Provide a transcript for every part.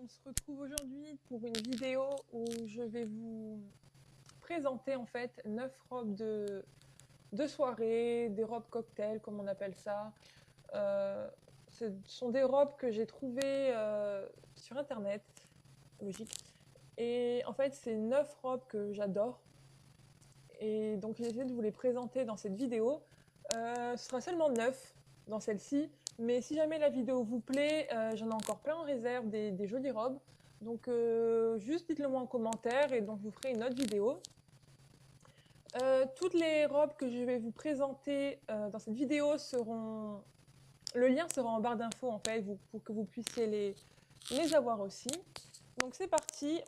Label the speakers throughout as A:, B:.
A: on se retrouve aujourd'hui pour une vidéo où je vais vous présenter en fait 9 robes de soirée, des robes cocktail comme on appelle ça. Euh, Ce sont des robes que j'ai trouvées sur internet, logique. Et en fait, c'est 9 robes que j'adore. Et donc j'ai essayé de vous les présenter dans cette vidéo. Ce sera seulement 9 dans celle-ci. Mais si jamais la vidéo vous plaît, j'en ai encore plein en réserve des jolies robes. Donc juste dites-le moi en commentaire et donc je vous ferai une autre vidéo. Toutes les robes que je vais vous présenter dans cette vidéo seront... Le lien sera en barre d'infos en fait pour que vous puissiez les avoir aussi. Donc c'est parti.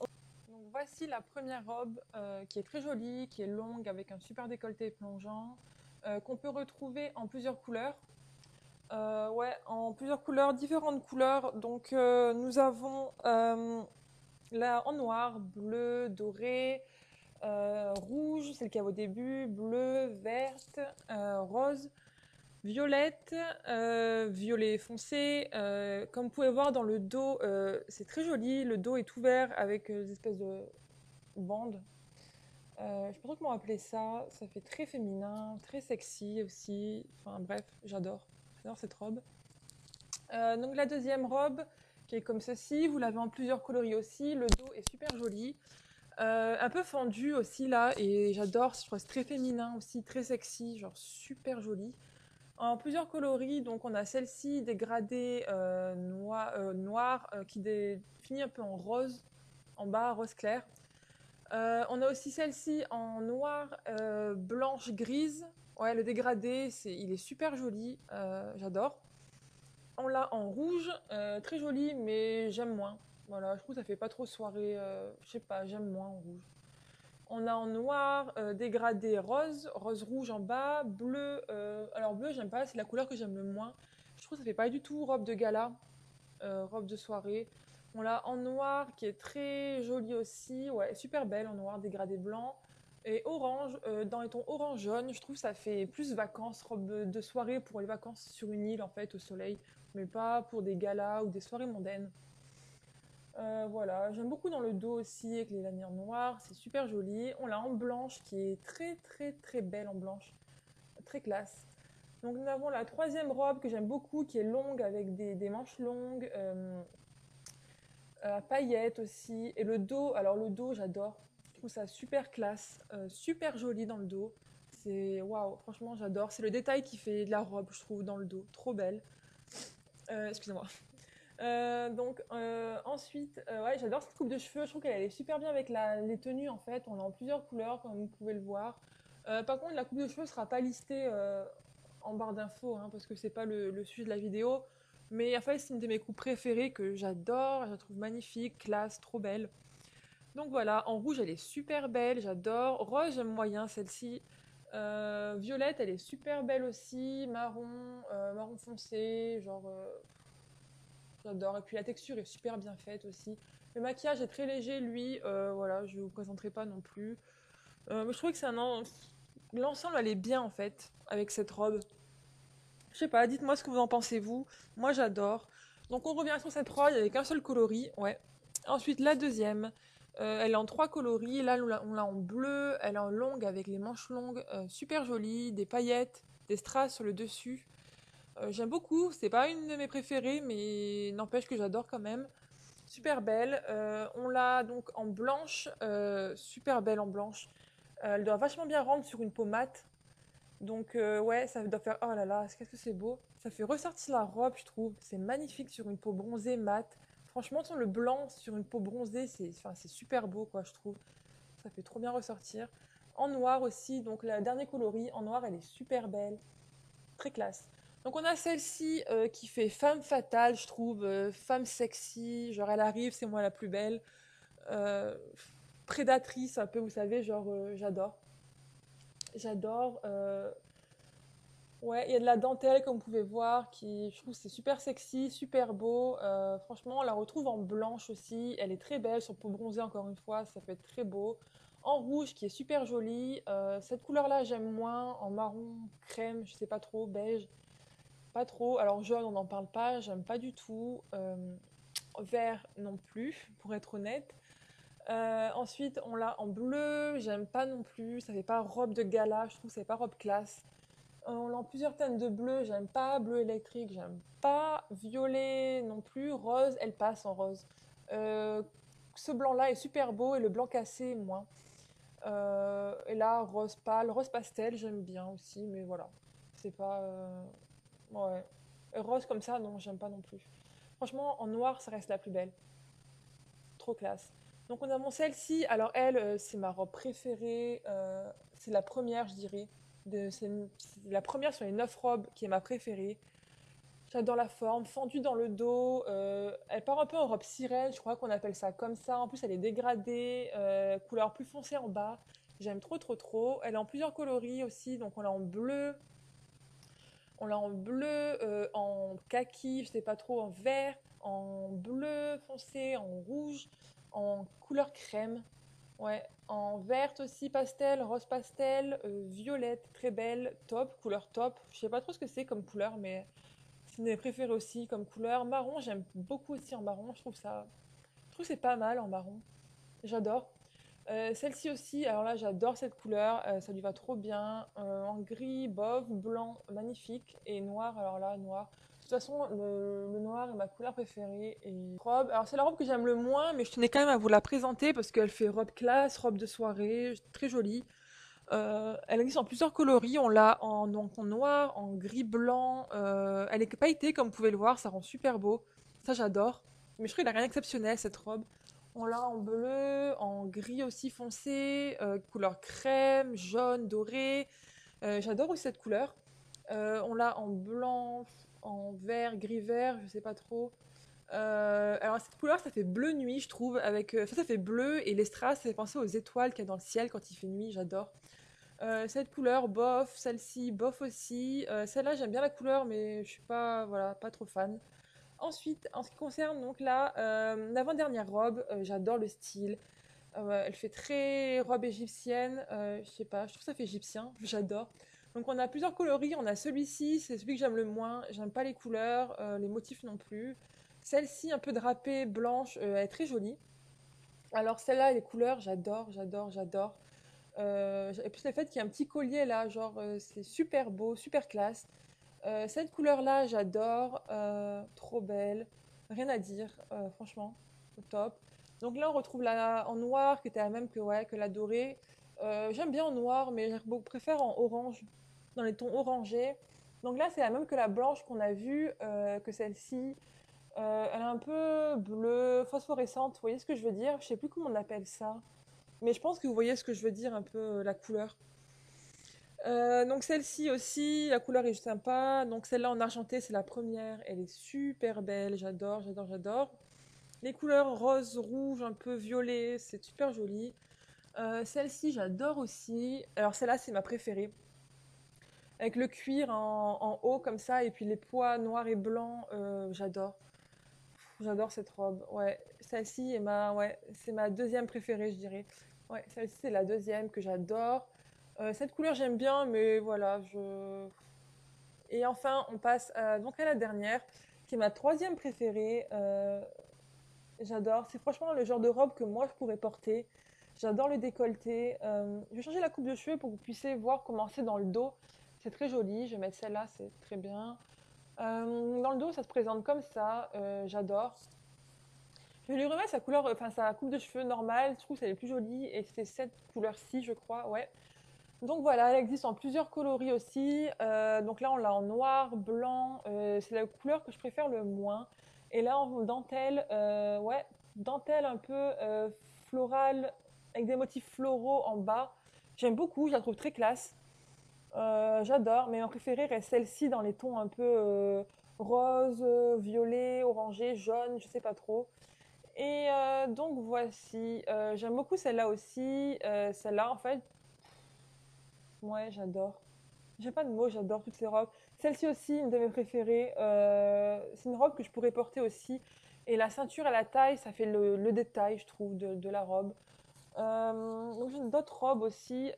A: Donc voici la première robe qui est très jolie, qui est longue avec un super décolleté plongeant, qu'on peut retrouver en plusieurs couleurs. Ouais, en plusieurs couleurs, différentes couleurs. Donc nous avons là en noir, bleu, doré, rouge, c'est le cas au début, bleu, verte, rose, violette, violet foncé. Comme vous pouvez voir dans le dos, c'est très joli. Le dos est ouvert avec des espèces de bandes. Je sais pas trop comment appeler ça. Ça fait très féminin, très sexy aussi. Enfin bref, j'adore. J'adore cette robe. Donc la deuxième robe, qui est comme ceci, vous l'avez en plusieurs coloris aussi. Le dos est super joli. Un peu fendu aussi là, et j'adore. Je trouve c'est très féminin aussi, très sexy, genre super joli. En plusieurs coloris, donc on a celle-ci dégradée noir finit un peu en rose, en bas rose clair. On a aussi celle-ci en noir, blanche, grise. Ouais, le dégradé, il est super joli, j'adore. On l'a en rouge, très joli, mais j'aime moins. Voilà, je trouve que ça fait pas trop soirée, je sais pas, j'aime moins en rouge. On a en noir, dégradé rose, rose rouge en bas, bleu. Alors bleu, j'aime pas, c'est la couleur que j'aime le moins. Je trouve que ça fait pas du tout robe de gala, robe de soirée. On l'a en noir qui est très jolie aussi, ouais, super belle en noir, dégradé blanc. Et orange, dans les tons orange jaune, je trouve que ça fait plus vacances, robe de soirée pour les vacances sur une île en fait, au soleil, mais pas pour des galas ou des soirées mondaines. Voilà, j'aime beaucoup dans le dos aussi avec les lanières noires, c'est super joli. On l'a en blanche qui est très très très belle en blanche, très classe. Donc nous avons la troisième robe que j'aime beaucoup qui est longue avec des manches longues, à paillettes aussi. Et le dos, alors le dos j'adore, je trouve ça super classe, super joli dans le dos. C'est waouh, franchement j'adore. C'est le détail qui fait de la robe, je trouve, dans le dos, trop belle. Excusez-moi. Ensuite, ouais, j'adore cette coupe de cheveux. Je trouve qu'elle allait super bien avec les tenues en fait. On l'a en plusieurs couleurs comme vous pouvez le voir. Par contre, la coupe de cheveux sera pas listée en barre d'infos hein, parce que c'est pas le sujet de la vidéo. Mais en fait, c'est une de mes coupes préférées que j'adore. Je la trouve magnifique, classe, trop belle. Donc voilà, en rouge, elle est super belle, j'adore. Rose, j'aime moyen celle-ci. Violette, elle est super belle aussi. Marron, marron foncé, genre j'adore. Et puis la texture est super bien faite aussi. Le maquillage est très léger, lui. Voilà, je ne vous présenterai pas non plus. Mais je trouve que l'ensemble, elle est bien en fait, avec cette robe. Je sais pas, dites-moi ce que vous en pensez, vous. Moi, j'adore. Donc, on revient sur cette robe avec un seul coloris. Ouais. Ensuite, la deuxième. Elle est en trois coloris. Là, on l'a en bleu. Elle est en longue avec les manches longues. Super jolie. Des paillettes, des strass sur le dessus. J'aime beaucoup, c'est pas une de mes préférées, mais n'empêche que j'adore quand même. Super belle. On l'a donc en blanche, super belle en blanche. Elle doit vachement bien rendre sur une peau mate. Donc ouais, ça doit faire... Oh là là, qu'est-ce que c'est beau. Ça fait ressortir la robe, je trouve. C'est magnifique sur une peau bronzée mate. Franchement, sur le blanc sur une peau bronzée, c'est super beau, quoi, je trouve. Ça fait trop bien ressortir. En noir aussi, donc la dernière coloris, en noir, elle est super belle. Très classe. Donc on a celle-ci qui fait femme fatale, je trouve, femme sexy, genre elle arrive, c'est moi la plus belle. Euh, Prédatrice un peu, vous savez, genre j'adore. J'adore. Ouais, il y a de la dentelle comme vous pouvez voir, qui je trouve c'est super sexy, super beau. Franchement, on la retrouve en blanche aussi. Elle est très belle, sur peau bronzée encore une fois, ça fait très beau. En rouge qui est super jolie. Cette couleur-là j'aime moins. En marron, crème, je sais pas trop, beige. Pas trop. Alors jaune, on n'en parle pas, j'aime pas du tout. vert non plus, pour être honnête. Ensuite, on l'a en bleu, j'aime pas non plus, ça fait pas robe de gala, je trouve que c'est pas robe classe. On l'a en plusieurs teintes de bleu, j'aime pas, bleu électrique, j'aime pas, violet non plus, rose, elle passe en rose. Euh, Ce blanc-là est super beau et le blanc cassé, moins. Et là, rose pâle, rose pastel, j'aime bien aussi, mais voilà. C'est pas. Ouais. Rose comme ça, non, j'aime pas non plus. Franchement, en noir, ça reste la plus belle. Trop classe. Donc, on a mon celle-ci. Alors, elle, c'est ma robe préférée. C'est la première, je dirais. C'est la première sur les 9 robes qui est ma préférée. J'adore la forme, fendue dans le dos. Elle part un peu en robe sirène, je crois qu'on appelle ça comme ça. En plus, elle est dégradée, couleur plus foncée en bas. J'aime trop, trop, trop. Elle est en plusieurs coloris aussi. Donc, on l'a en bleu, en kaki, je sais pas trop, en vert, en bleu foncé, en rouge, en couleur crème. Ouais, en verte aussi, pastel, rose pastel, violette, très belle, top, couleur top. Je sais pas trop ce que c'est comme couleur, mais c'est une de mes préférées aussi comme couleur. Marron, j'aime beaucoup aussi en marron. Je trouve que c'est pas mal en marron. J'adore. Celle-ci aussi, alors là j'adore cette couleur, ça lui va trop bien. En gris, bof, blanc, magnifique. Et noir, alors là, noir. De toute façon, le noir est ma couleur préférée. Et robe, alors c'est la robe que j'aime le moins, mais je tenais quand même à vous la présenter parce qu'elle fait robe classe, robe de soirée, très jolie. Elle existe en plusieurs coloris. On l'a donc en noir, en gris blanc. Elle est pailletée, comme vous pouvez le voir, ça rend super beau. Ça, j'adore. Mais je trouve qu'elle a rien d'exceptionnel, cette robe. On l'a en bleu, en gris aussi foncé, couleur crème, jaune, doré. J'adore aussi cette couleur. On l'a en blanc, en vert, gris-vert, je sais pas trop. Alors cette couleur, ça fait bleu nuit, je trouve. Avec ça fait bleu et les strass, ça fait penser aux étoiles qu'il y a dans le ciel quand il fait nuit. J'adore. Cette couleur, bof. Celle-ci, bof aussi. Celle-là, j'aime bien la couleur, mais je suis pas, voilà, pas trop fan. Ensuite, en ce qui concerne donc là, l'avant-dernière robe, j'adore le style. Elle fait très robe égyptienne. Je sais pas, je trouve ça fait égyptien. J'adore. Donc on a plusieurs coloris. On a celui-ci, c'est celui que j'aime le moins. J'aime pas les couleurs, les motifs non plus. Celle-ci, un peu drapée, blanche, elle est très jolie. Alors celle-là, les couleurs, j'adore, j'adore, j'adore. Et puis le fait qu'il y ait un petit collier là, genre c'est super beau, super classe. Cette couleur-là, j'adore, trop belle, rien à dire, franchement, au top. Donc là, on retrouve la en noir qui était la même que, ouais, que la dorée. J'aime bien en noir, mais je préfère en orange, dans les tons orangés. Donc là, c'est la même que la blanche qu'on a vue, que celle-ci. Elle est un peu bleue, phosphorescente, vous voyez ce que je veux dire? Je sais plus comment on appelle ça. Mais je pense que vous voyez ce que je veux dire, un peu la couleur. Donc celle-ci aussi, la couleur est sympa. Donc celle-là en argenté, c'est la première. Elle est super belle, j'adore, j'adore, j'adore. Les couleurs rose, rouge, un peu violet, c'est super joli. Celle-ci, j'adore aussi. Alors celle-là, c'est ma préférée. Avec le cuir en haut comme ça, et puis les pois noirs et blancs, j'adore. J'adore cette robe. Ouais, celle-ci est ouais, c'est ma deuxième préférée, je dirais. Ouais, celle-ci c'est la deuxième que j'adore. Cette couleur j'aime bien, mais voilà, je. Et enfin, on passe donc à la dernière, qui est ma troisième préférée. J'adore. C'est franchement le genre de robe que moi je pourrais porter. J'adore le décolleté. Je vais changer la coupe de cheveux pour que vous puissiez voir comment c'est dans le dos. C'est très joli. Je vais mettre celle-là, c'est très bien. Dans le dos, ça se présente comme ça. J'adore. Je vais lui remettre sa couleur, enfin sa coupe de cheveux normale. Je trouve qu'elle est plus jolie et c'est cette couleur-ci, je crois. Ouais. Donc voilà, elle existe en plusieurs coloris aussi. Donc là, on l'a en noir, blanc. C'est la couleur que je préfère le moins. Et là, en dentelle, ouais, dentelle un peu florale avec des motifs floraux en bas. J'aime beaucoup, je la trouve très classe. J'adore, mais ma préférée reste celle-ci dans les tons un peu rose, violet, orangé, jaune, je sais pas trop. Et donc voici, j'aime beaucoup celle-là aussi. Celle-là, en fait, ouais, j'adore. J'ai pas de mots, j'adore toutes ces robes. Celle-ci aussi, une de mes préférées. C'est une robe que je pourrais porter aussi. Et la ceinture à la taille, ça fait le détail, je trouve, de la robe. Donc j'ai d'autres robes aussi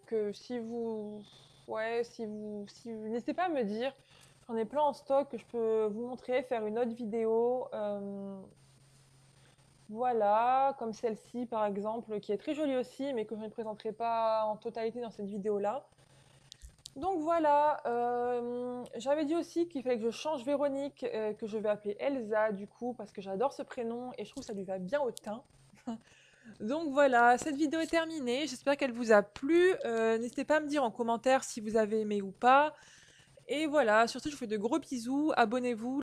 A: que si vous, ouais, si vous, n'hésitez pas à me dire. J'en ai plein en stock que je peux vous montrer, faire une autre vidéo. Voilà, comme celle-ci par exemple, qui est très jolie aussi, mais que je ne présenterai pas en totalité dans cette vidéo-là. Donc voilà, j'avais dit aussi qu'il fallait que je change Véronique, que je vais appeler Elsa du coup, parce que j'adore ce prénom et je trouve que ça lui va bien au teint. Donc voilà, cette vidéo est terminée, j'espère qu'elle vous a plu. N'hésitez pas à me dire en commentaire si vous avez aimé ou pas. Et voilà, surtout je vous fais de gros bisous, abonnez-vous.